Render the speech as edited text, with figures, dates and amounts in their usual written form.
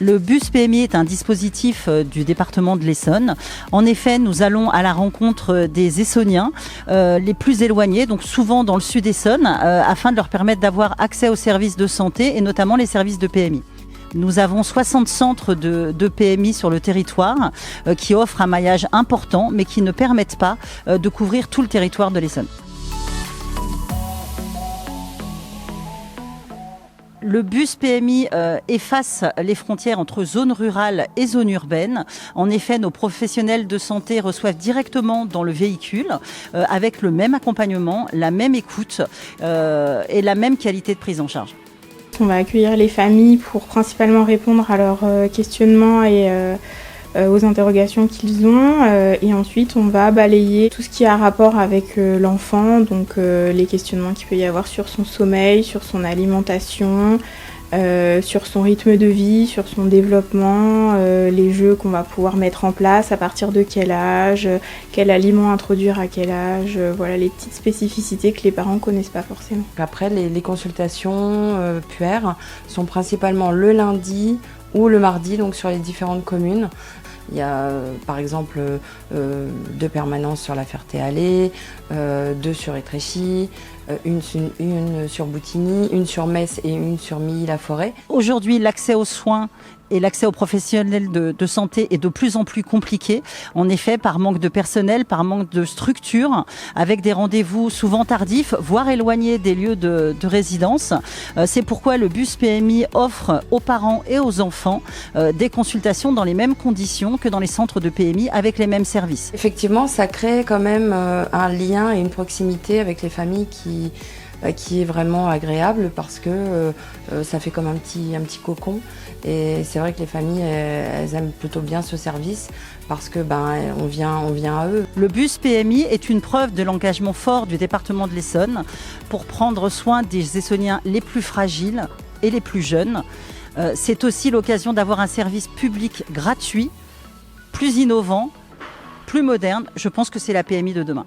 Le bus PMI est un dispositif du département de l'Essonne. En effet, nous allons à la rencontre des Essonniens les plus éloignés, donc souvent dans le sud Essonne, afin de leur permettre d'avoir accès aux services de santé et notamment les services de PMI. Nous avons 60 centres de PMI sur le territoire qui offrent un maillage important mais qui ne permettent pas de couvrir tout le territoire de l'Essonne. Le bus PMI efface les frontières entre zone rurale et zone urbaine. En effet, nos professionnels de santé reçoivent directement dans le véhicule avec le même accompagnement, la même écoute et la même qualité de prise en charge. On va accueillir les familles pour principalement répondre à leurs questionnements et aux interrogations qu'ils ont et ensuite on va balayer tout ce qui a rapport avec l'enfant, donc les questionnements qu'il peut y avoir sur son sommeil, sur son alimentation, sur son rythme de vie, sur son développement, les jeux qu'on va pouvoir mettre en place, à partir de quel âge, quel aliment introduire à quel âge, voilà les petites spécificités que les parents ne connaissent pas forcément. Après, les consultations puères sont principalement le lundi ou le mardi, donc sur les différentes communes. Il y a par exemple 2 permanences sur la Ferté-Alais, 2 sur Étréchy, une sur Boutigny, une sur Metz et une sur Milly-la-Forêt. Aujourd'hui, l'accès aux soins et l'accès aux professionnels de santé est de plus en plus compliqué. En effet, par manque de personnel, par manque de structure, avec des rendez-vous souvent tardifs, voire éloignés des lieux de résidence. C'est pourquoi le bus PMI offre aux parents et aux enfants des consultations dans les mêmes conditions que dans les centres de PMI avec les mêmes services. Effectivement, ça crée quand même un lien et une proximité avec les familles qui est vraiment agréable parce que ça fait comme un petit cocon et c'est vrai que les familles elles aiment plutôt bien ce service parce que on vient à eux. Le bus PMI est une preuve de l'engagement fort du département de l'Essonne pour prendre soin des Essonniens les plus fragiles et les plus jeunes. C'est aussi l'occasion d'avoir un service public gratuit, plus innovant, plus moderne. Je pense que c'est la PMI de demain.